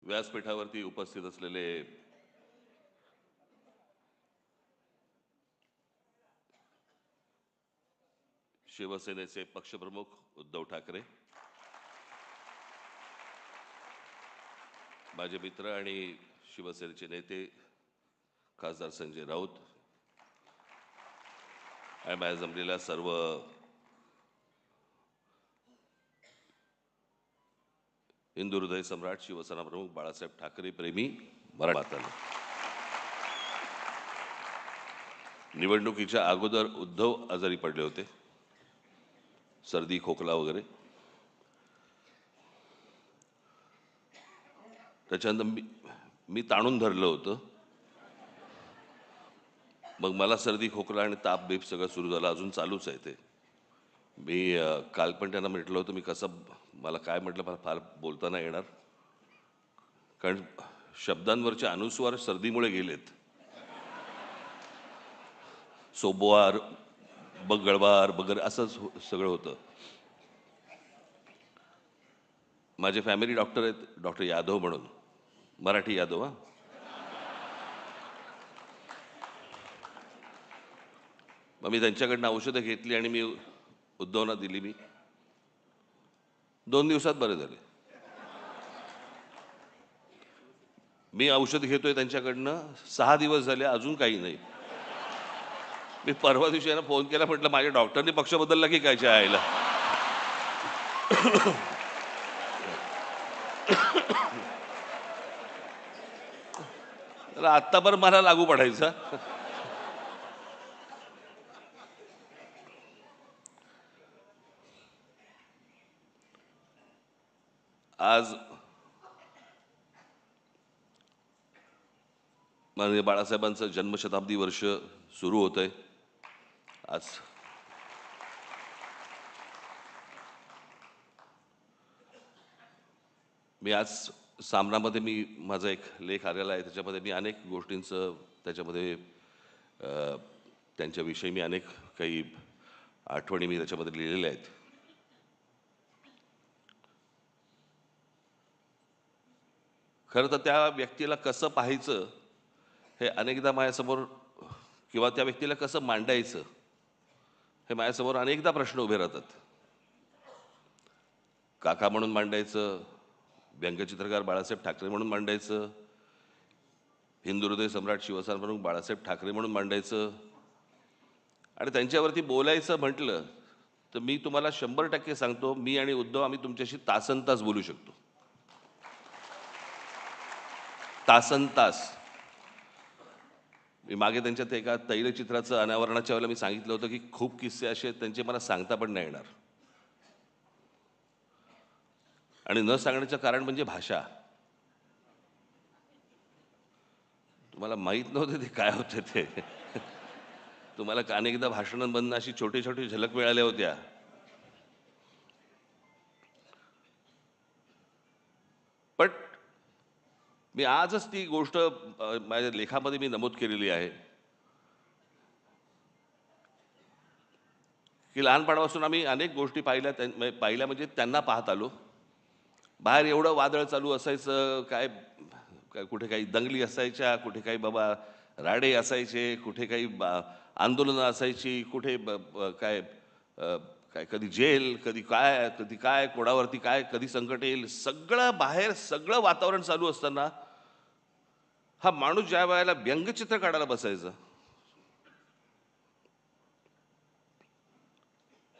व्यासपीठावरती उपस्थित असलेले शिवसेनेचे पक्षप्रमुख उद्धव ठाकरे, माझे मित्र आणि शिवसेनेचे नेते खासदार संजय राऊत आणि माझ्या जमलेल्या सर्व हिंदू हृदय सम्राट शिवसेना प्रमुख बाळासाहेब ठाकरे प्रेमी मराठा, निवडणुकीच्या अगोदर उद्धव आजारी पडले होते, सर्दी खोकला वगैरे. त्याच्यानंतर मी ताणून धरलं होतं. मग मला सर्दी खोकला आणि ताप बीप सगळं सुरू झालं, अजून चालूच आहे ते. मी काल पण त्यांना म्हटलं होतं मी कसं, मला काय म्हटलं, मला फार बोलता नाही येणार कारण शब्दांवरचे अनुस्वार सर्दीमुळे गेलेत. सोमवार, मंगळवार वगैरे असं सगळं होतं. माझे फॅमिली डॉक्टर आहेत, डॉक्टर यादव म्हणून, मराठी यादव. मग मी त्यांच्याकडनं औषधं घेतली आणि मी उद्धवना दिली. मी 2 दिवसात बरे झाले. मी औषध घेतोय त्यांच्याकडनं 6 दिवस झाले, अजून काही नाही. मी परवा दिवशी यांना फोन केला, म्हटलं माझ्या डॉक्टरनी पक्ष बदलला की काय आईला. आत्ता पण मला लागू पडायचा. आज माननीय बाळासाहेबांचं जन्मशताब्दी वर्ष सुरू होत आहे. आज मी सामनामध्ये मी माझा एक लेख आलेला आहे, त्याच्यामध्ये मी अनेक गोष्टींचं त्याच्यामध्ये त्यांच्याविषयी मी अनेक काही आठवणी मी त्याच्यामध्ये लिहिलेल्या आहेत. खरं तर त्या व्यक्तीला कसं पाहायचं हे अनेकदा माझ्यासमोर, किंवा त्या व्यक्तीला कसं मांडायचं हे माझ्यासमोर अनेकदा प्रश्न उभे राहतात. काका म्हणून मांडायचं, व्यंगचित्रकार बाळासाहेब ठाकरे म्हणून मांडायचं, हिंदू हृदय सम्राट शिवसेना प्रमुख बाळासाहेब ठाकरे म्हणून मांडायचं, आणि त्यांच्यावरती बोलायचं म्हटलं तर मी तुम्हाला 100% सांगतो, मी आणि उद्धव आम्ही तुमच्याशी तासनतास बोलू शकतो. तासनतास. मी मागे त्यांच्यात एका तैलचित्राचं अनावरणाच्या वेळेला मी सांगितलं होतं की खूप किस्से असे आहेत त्यांचे मला सांगता पण नाही येणार. आणि न सांगण्याचं कारण म्हणजे भाषा. तुम्हाला माहीत नव्हते ते काय होते ते. तुम्हाला अनेकदा भाषणांमधून अशी छोटी छोटी झलक मिळाल्या होत्या. पण मी आजच ती गोष्ट माझ्या लेखामध्ये मी नमूद केलेली आहे की लहानपणापासून आम्ही अनेक गोष्टी पाहिल्या म्हणजे त्यांना पाहत आलो. बाहेर एवढं वादळ चालू असायचं, काय कुठे काही दंगली असायच्या, कुठे काही बाबा राडे असायचे, कुठे काही आंदोलनं असायची, कुठे काय काय कधी जेल, कधी काय कोणावरती काय कधी संकट येईल, सगळं बाहेर सगळं वातावरण चालू असताना हा माणूस ज्या वेळेला व्यंगचित्र काढायला बसायचा,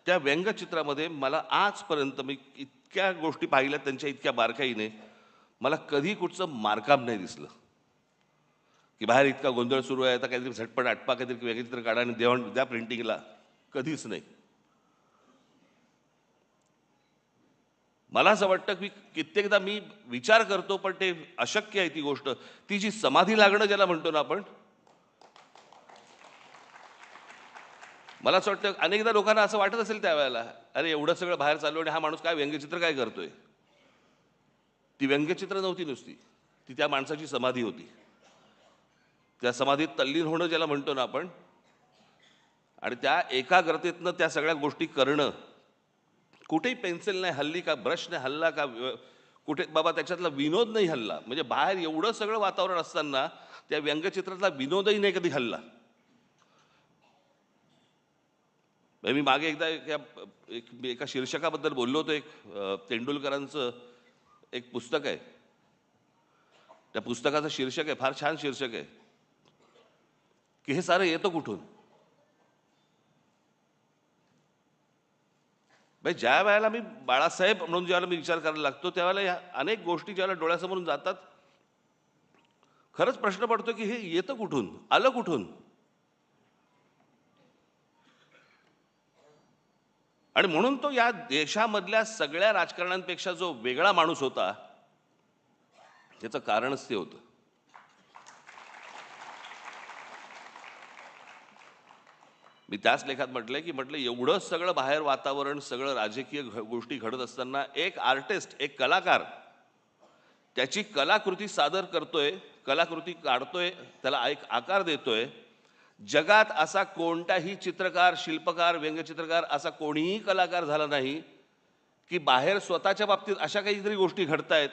त्या व्यंगचित्रामध्ये मला आजपर्यंत मी इतक्या गोष्टी पाहिल्या त्यांच्या इतक्या बारकाईने, मला कधी कुठचं मारकाम नाही दिसलं की बाहेर इतका गोंधळ सुरू आहे, आता काहीतरी झटपट आटपा काहीतरी व्यंगचित्र काढा आणि द्या प्रिंटिंगला. कधीच नाही. मला असं वाटतं की कित्येकदा मी विचार करतो, पण ते अशक्य आहे ती गोष्ट. ती जी समाधी लागणं ज्याला म्हणतो ना आपण, मला असं वाटतं अनेकदा लोकांना असं वाटत असेल त्यावेळेला, अरे एवढं सगळं बाहेर चालू आणि हा माणूस काय व्यंगचित्र काय करतोय. ती व्यंगचित्र नव्हती नुसती, ती त्या माणसाची समाधी होती. त्या समाधीत तल्लीन होणं ज्याला म्हणतो ना आपण, आणि त्या एकाग्रतेतनं त्या सगळ्या गोष्टी करणं. कुठेही पेन्सिल नाही हल्ली, का ब्रश नाही हल्ला, का कुठे बाबा त्याच्यातला विनोद नाही हल्ला. म्हणजे बाहेर एवढं सगळं वातावरण असताना त्या व्यंगचित्रातला विनोदही नाही कधी हल्ला. म्हणजे मी मागे एकदा एका शीर्षकाबद्दल बोललो होतो. तेंडुलकरांचं एक पुस्तक आहे. त्या पुस्तकाचं शीर्षक आहे, फार छान शीर्षक आहे, की हे सारं येतं कुठून. म्हणजे ज्या वेळेला मी बाळासाहेब म्हणून ज्यावेळेला मी विचार करायला लागतो त्यावेळेला ह्या अनेक गोष्टी ज्यावेळेला डोळ्यासमोरून जातात, खरंच प्रश्न पडतो की हे येतं कुठून, आलं कुठून. आणि म्हणून तो या देशामधल्या सगळ्या राजकारण्यांपेक्षा जो वेगळा माणूस होता, त्याचं कारणच ते होतं. मी त्याच लेखात म्हटलंय की एवढं सगळं बाहेर वातावरण, सगळं राजकीय गोष्टी घडत असताना एक आर्टिस्ट, एक कलाकार त्याची कलाकृती सादर करतोय, कलाकृती काढतोय, त्याला एक आकार देतोय. जगात असा कोणताही चित्रकार, शिल्पकार, व्यंगचित्रकार असा कोणीही कलाकार झाला नाही की बाहेर स्वतःच्या बाबतीत अशा काहीतरी गोष्टी घडतायत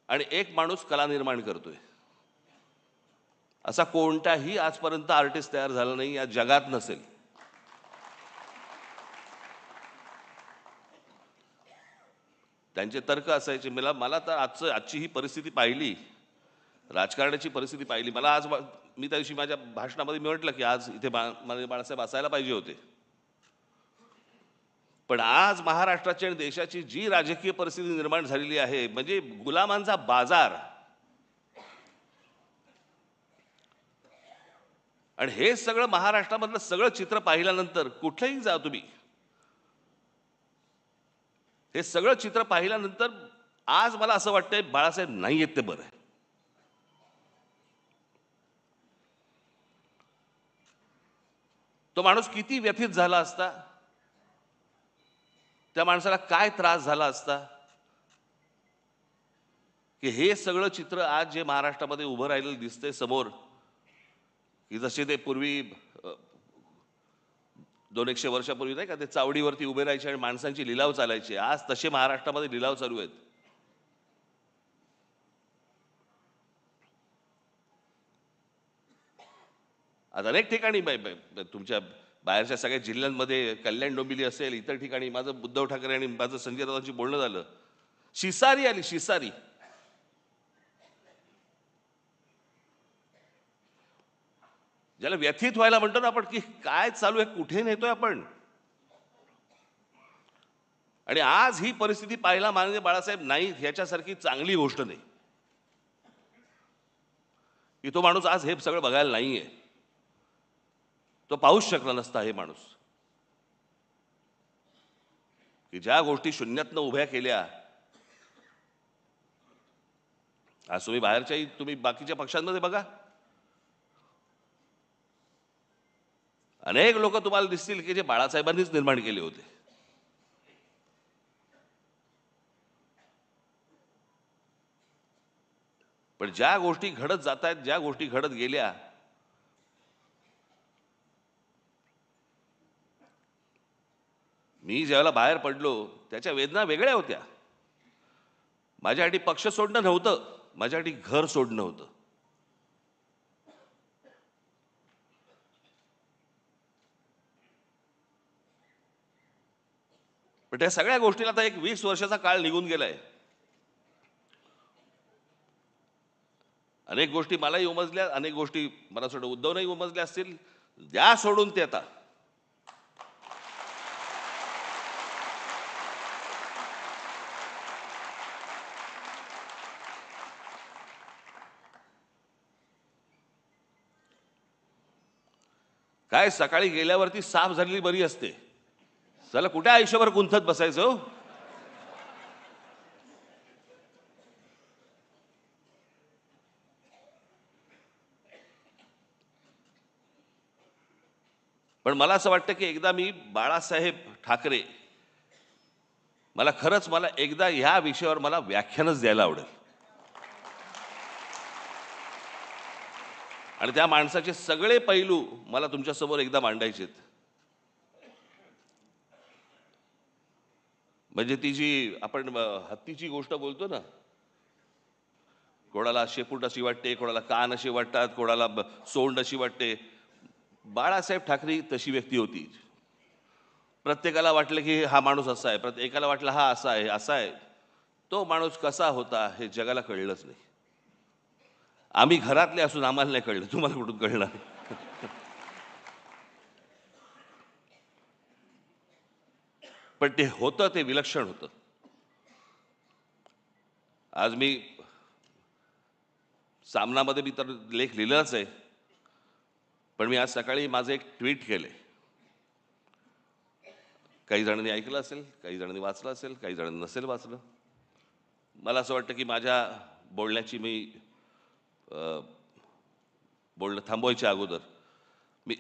आणि एक माणूस कला निर्माण करतोय. असा कोणताही आजपर्यंत आर्टिस्ट तयार झाला नाही, या जगात नसेल. त्यांचे तर्क असायचे. मला तर आजची ही परिस्थिती पाहिली, राजकारणाची परिस्थिती पाहिली. मला आज मी त्या दिवशी माझ्या भाषणामध्ये मी म्हटलं की आज इथे बाळासाहेब असायला पाहिजे होते. पण आज महाराष्ट्राची आणि देशाची जी राजकीय परिस्थिती निर्माण झालेली आहे, म्हणजे गुलामांचा बाजार. आणि हे सगळं महाराष्ट्रामधलं सगळं चित्र पाहिल्यानंतर कुठेही जा तुम्ही, हे सगळं चित्र पाहिल्यानंतर आज मला असं वाटतंय बाळासाहेब नाही आहेत ते बरं आहे. तो माणूस किती व्यथित झाला असता, त्या माणसाला काय त्रास झाला असता की हे सगळं चित्र आज जे महाराष्ट्रामध्ये उभं राहिलेलं दिसतंय समोर, की जसे ते पूर्वी 200-100 वर्षापूर्वी नाही का ते चावडीवरती उभे राहायचे आणि माणसांची लिलाव चालायचे, आज तसे महाराष्ट्रामध्ये लिलाव चालू आहेत. आज अनेक ठिकाणी तुमच्या बाहेरच्या सगळ्या जिल्ह्यांमध्ये, कल्याण डोंबिवली असेल, इतर ठिकाणी माझं उद्धव ठाकरे आणि माझं संजय राऊतांची बोलणं झालं. शिसारी आली, शिसारी. ज्याला व्यथित व्हायला म्हणतो ना आपण, की काय चालू आहे, कुठे नेतोय आपण. आणि आज ही परिस्थिती पाहायला माननीय बाळासाहेब नाही ह्याच्यासारखी चांगली गोष्ट नाही की तो माणूस आज हे सगळं बघायला नाहीये. तो पाहूच शकला नसता हे माणूस, की ज्या गोष्टी शून्यातनं उभ्या केल्या. आज तुम्ही बाकीच्या पक्षांमध्ये बघा, अनेक लोक तुम्हाला दिसतील की जे बाळासाहेबांनीच निर्माण केले होते. पण ज्या गोष्टी घडत जात आहेत, ज्या गोष्टी घडत गेल्या, मी ज्यावेळेला बाहेर पडलो त्याच्या वेदना वेगळ्या होत्या. माझ्यासाठी पक्ष सोडणं नव्हतं, माझ्यासाठी घर सोडणं होतं. पण त्या सगळ्या गोष्टीला आता एक 20 वर्षाचा काळ निघून गेलाय. अनेक गोष्टी मलाही उमजल्या, अनेक गोष्टी मला वाटतं उद्धवनंही उमजल्या असतील. द्या सोडून ते आता. काय सकाळी गेल्यावरती साफ झालेली बरी असते. चला कुठे आयुष्यभर गुंतत बसायचं हो. पण मला असं वाटतं की एकदा मी बाळासाहेब ठाकरे, मला एकदा ह्या विषयावर मला व्याख्यानच द्यायला आवडेल. आणि त्या माणसाचे सगळे पैलू मला तुमच्यासमोर एकदा मांडायचे आहेत. म्हणजे ती जी आपण हत्तीची गोष्ट बोलतो ना, कोणाला शेपूट अशी वाटते, कोणाला कान असे वाटतात, कोणाला सोंड अशी वाटते. बाळासाहेब ठाकरे तशी व्यक्ती होती. प्रत्येकाला वाटलं की हा माणूस असा आहे, प्रत्येकाला वाटलं हा असा आहे, असा आहे. तो माणूस कसा होता हे जगाला कळलंच नाही. आम्ही घरातले असून आम्हाला नाही कळलं, तुम्हाला कुठून कळणार? पण ते होतं, ते विलक्षण होतं. आज मी सामनामध्ये मी तर लेख लिहिलाच आहे, पण मी आज सकाळी माझं एक ट्विट केलंय. काही जणांनी ऐकलं असेल, काही जणांनी वाचलं असेल, काही जणांनी नसेल वाचलं. मला असं वाटतं की माझ्या बोलण्याची मी बोलणं थांबवायच्या अगोदर मी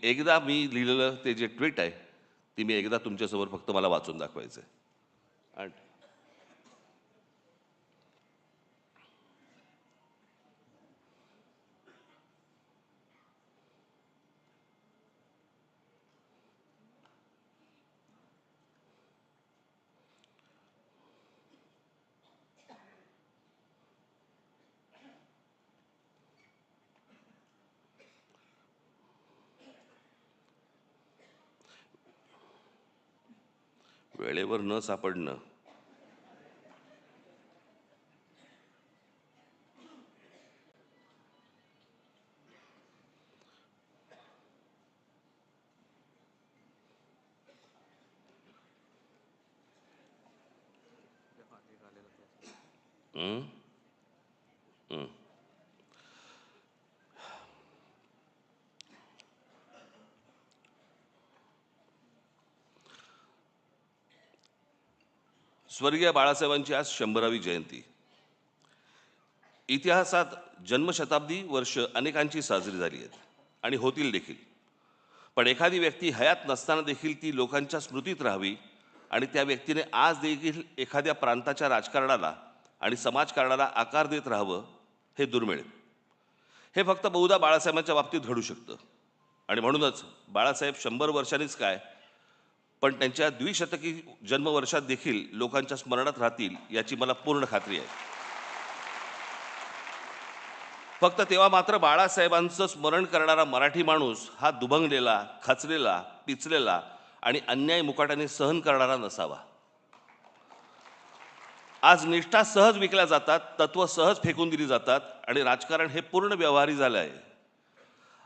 लिहिलेलं ते जे ट्विट आहे, ती मी एकदा तुमच्यासमोर फक्त मला वाचून दाखवायचं आहे. आणि वेळेवर न सापडणं. हं? हं. स्वर्गीय बाळासाहेबांची आज 100वी जयंती. इतिहासात जन्मशताब्दी वर्ष अनेकांची साजरी झाली आहेत आणि होतील देखील. पण एखादी व्यक्ती हयात नसताना देखील ती लोकांच्या स्मृतीत राहावी आणि त्या व्यक्तीने आज देखील एखाद्या प्रांताच्या राजकारणाला आणि समाजकारणाला आकार देत राहावं, हे दुर्मिळ आहे. हे फक्त बहुधा बाळासाहेबांच्या बाबतीत घडू शकतं. आणि म्हणूनच बाळासाहेब 100 वर्षांनीच काय, पण त्यांच्या द्विशतकी जन्मवर्षात देखील लोकांच्या स्मरणात राहतील याची मला पूर्ण खात्री आहे. फक्त तेव्हा मात्र बाळासाहेबांचं स्मरण करणारा मराठी माणूस हा दुभंगलेला, खचलेला, पिचलेला आणि अन्याय मुकाट्याने सहन करणारा नसावा. आज निष्ठा सहज विकल्या जातात, तत्व सहज फेकून दिली जातात आणि राजकारण हे पूर्ण व्यवहारी झालं आहे.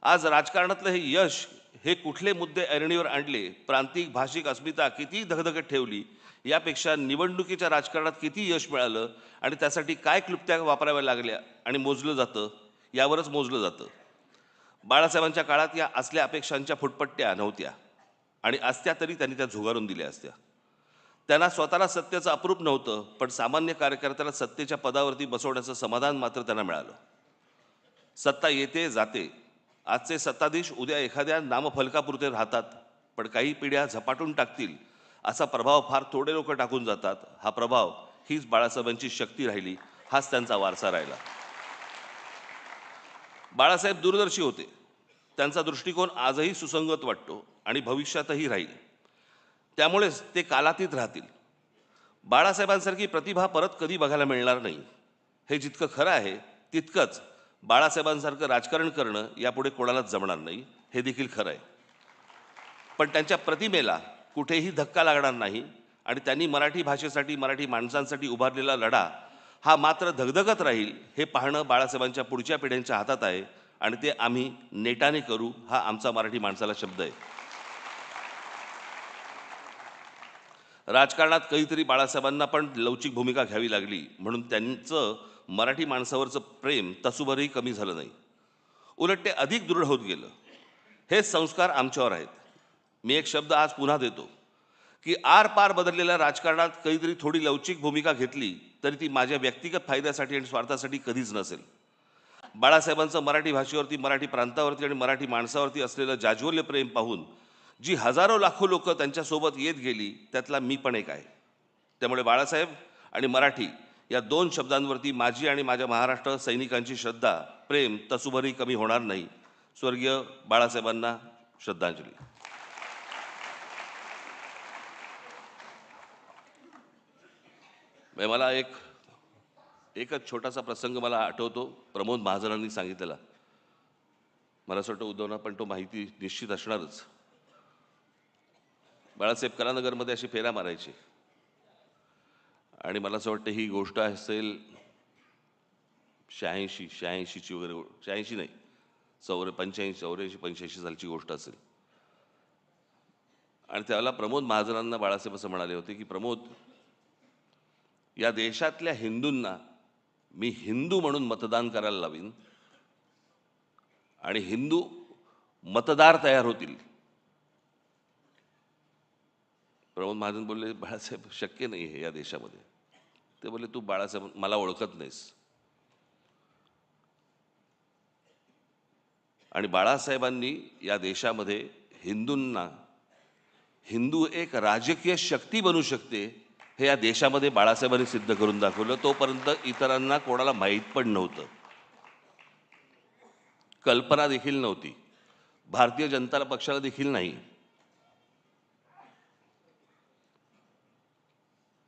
आज राजकारणातलं हे यश, हे कुठले मुद्दे ऐरणीवर आणले, प्रांतिक भाषिक अस्मिता किती धगधगत ठेवली, यापेक्षा निवडणुकीच्या राजकारणात किती यश मिळालं आणि त्यासाठी काय क्लुप्त्या वापराव्या लागल्या आणि मोजलं जातं, यावरच मोजलं जातं. बाळासाहेबांच्या काळात या असल्या अपेक्षांच्या फुटपट्ट्या नव्हत्या आणि असत्या तरी त्यांनी त्या झुगारून दिल्या असत्या. त्यांना स्वतःला सत्तेचं अप्रूप नव्हतं, पण सामान्य कार्यकर्त्याला सत्तेच्या पदावरती बसवण्याचं समाधान मात्र त्यांना मिळालं. सत्ता येते जाते. आजचे सत्ताधीश उद्या एखाद्या नामफलकापुरते राहतात, पण काही पिढ्या झपाटून टाकतील असा प्रभाव फार थोडे लोक टाकून जातात. हा प्रभाव, हीच बाळासाहेबांची शक्ती राहिली, हाच त्यांचा वारसा राहिला. बाळासाहेब दूरदर्शी होते. त्यांचा दृष्टिकोन आजही सुसंगत वाटतो आणि भविष्यातही राहील. त्यामुळेच ते कालातीत राहतील. बाळासाहेबांसारखी प्रतिभा परत कधी बघायला मिळणार नाही. हे जितकं खरं आहे, तितकंच बाळासाहेबांसारखं राजकारण करणं यापुढे कोणालाच जमणार नाही, हे देखील खरं आहे. पण त्यांच्या प्रतिमेला कुठेही धक्का लागणार नाही आणि त्यांनी मराठी भाषेसाठी, मराठी माणसांसाठी उभारलेला लढा हा मात्र धगधगत राहील, हे पाहणं बाळासाहेबांच्या पुढच्या पिढ्यांच्या हातात आहे आणि ते आम्ही नेटाने करू, हा आमचा मराठी माणसाला शब्द आहे. राजकारणात कधीतरी बाळासाहेबांना पण लवचिक भूमिका घ्यावी लागली, म्हणून त्यांचं मराठी माणसावरचं प्रेम तसूभरही कमी झालं नाही, उलट ते अधिक दृढ होत गेलं. हे संस्कार आमच्यावर आहेत. मी एक शब्द आज पुन्हा देतो की आरपार बदललेल्या राजकारणात कधीतरी थोडी लवचिक भूमिका घेतली तरी ती माझ्या व्यक्तिगत फायद्यासाठी आणि स्वार्थासाठी कधीच नसेल. बाळासाहेबांचं मराठी भाषेवरती, मराठी प्रांतावरती आणि मराठी माणसावरती असलेलं जाज्वल्य प्रेम पाहून जी हजारो लाखो लोक त्यांच्यासोबत येत गेली, त्यातला मी पण एक आहे. त्यामुळे बाळासाहेब आणि मराठी या दोन शब्दांवरती माझी आणि माझ्या महाराष्ट्र सैनिकांची श्रद्धा, प्रेम तसूभरही कमी होणार नाही. स्वर्गीय बाळासाहेबांना श्रद्धांजली. मला एकच छोटासा प्रसंग मला आठवतो, प्रमोद महाजनांनी सांगितलेला. मला असं वाटतं उद्धवना पण तो माहिती निश्चित असणारच. बाळासाहेब कलानगरमध्ये अशी फेऱ्या मारायची आणि मला असं वाटतं ही गोष्ट असेल 86ची वगैरे, 86 नाही, 85, 84, 85 सालची गोष्ट असेल. आणि त्यावेळेला प्रमोद महाजनांना बाळासाहेब असं म्हणाले होते की प्रमोद, या देशातल्या हिंदूंना मी हिंदू म्हणून मतदान करायला लावीन आणि हिंदू मतदार तयार होतील. प्रमोद महाजन बोलले, बाळासाहेब शक्य नाही हे या देशामध्ये. ते बोलले, तू बाळासाहेब मला ओळखत नाहीस. आणि बाळासाहेबांनी या देशामध्ये हिंदूंना, हिंदू एक राजकीय शक्ती बनू शकते हे या देशामध्ये बाळासाहेबांनी सिद्ध करून दाखवलं. तोपर्यंत इतरांना कोणाला माहीत पण नव्हतं, कल्पना देखील नव्हती, भारतीय जनता पक्षाला देखील नाही.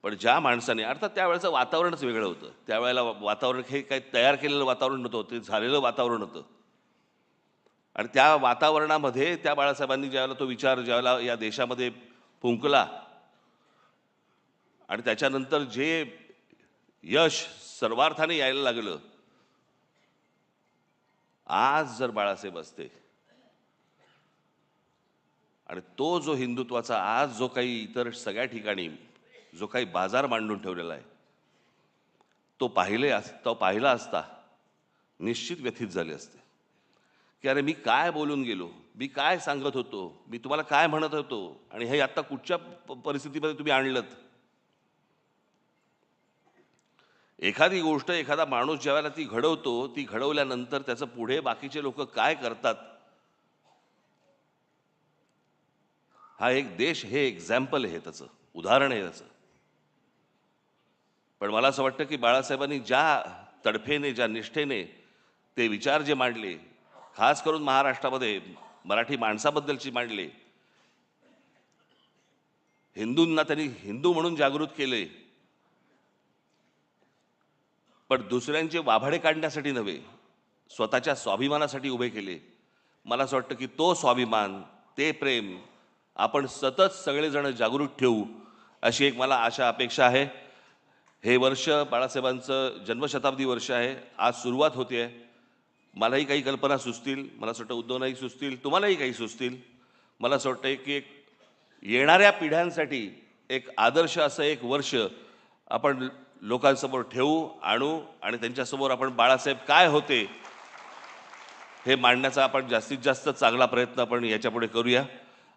पण ज्या माणसाने, अर्थात त्यावेळेचं वातावरणच वेगळं होतं. त्यावेळेला वातावरण हे काही तयार केलेलं वातावरण नव्हतं, ते झालेलं वातावरण होतं. आणि त्या वातावरणामध्ये त्या बाळासाहेबांनी ज्यावेळेला तो विचार ज्यावेळेला या देशामध्ये फुंकला आणि त्याच्यानंतर जे यश सर्वार्थाने यायला लागलं, आज जर बाळासाहेब असते आणि तो जो हिंदुत्वाचा आज जो काही इतर सगळ्या ठिकाणी जो काही बाजार मांडून ठेवलेला आहे, तो पाहिला असता निश्चित व्यथित झाले असते की अरे मी काय बोलून गेलो, मी काय सांगत होतो, मी तुम्हाला काय म्हणत होतो आणि हे आता कुठच्या परिस्थितीमध्ये तुम्ही आणलत. एखादी गोष्ट, एखादा माणूस ज्यावेळेला ती घडवतो, ती घडवल्यानंतर त्याचं पुढे बाकीचे लोक काय करतात, हा एक देश, हे एक्झाम्पल आहे, त्याचं उदाहरण आहे त्याचं. पण मला असं वाटतं की बाळासाहेबांनी ज्या तडफेने, ज्या निष्ठेने ते विचार जे मांडले, खास करून महाराष्ट्रामध्ये मराठी माणसाबद्दलची मांडले, हिंदूंना त्यांनी हिंदू म्हणून जागृत केले, पण दुसऱ्यांचे वाभाडे काढण्यासाठी नव्हे, स्वतःच्या स्वाभिमानासाठी उभे केले. मला असं वाटतं की तो स्वाभिमान, ते प्रेम आपण सतत सगळेजण जागृत ठेवू, अशी एक मला आशा अपेक्षा आहे. हे वर्ष बाळासाहेबांचं जन्मशताब्दी वर्ष आहे. आज सुरुवात होते आहे. मलाही काही कल्पना सुचतील, मला असं वाटतं उद्धवनाही सुचतील, तुम्हालाही काही सुचतील. मला असं वाटतं की एक येणाऱ्या पिढ्यांसाठी एक आदर्श असं एक वर्ष आपण लोकांसमोर ठेवू, आणू आणि त्यांच्यासमोर आपण बाळासाहेब काय होते हे मांडण्याचा आपण जास्तीत जास्त चांगला प्रयत्न आपण याच्यापुढे करूया.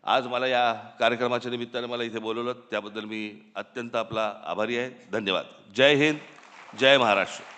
आज मला या कार्यक्रमाच्या निमित्ताने मला इथे बोलवलं त्याबद्दल मी अत्यंत आपला आभारी आहे. धन्यवाद. जय हिंद, जय महाराष्ट्र.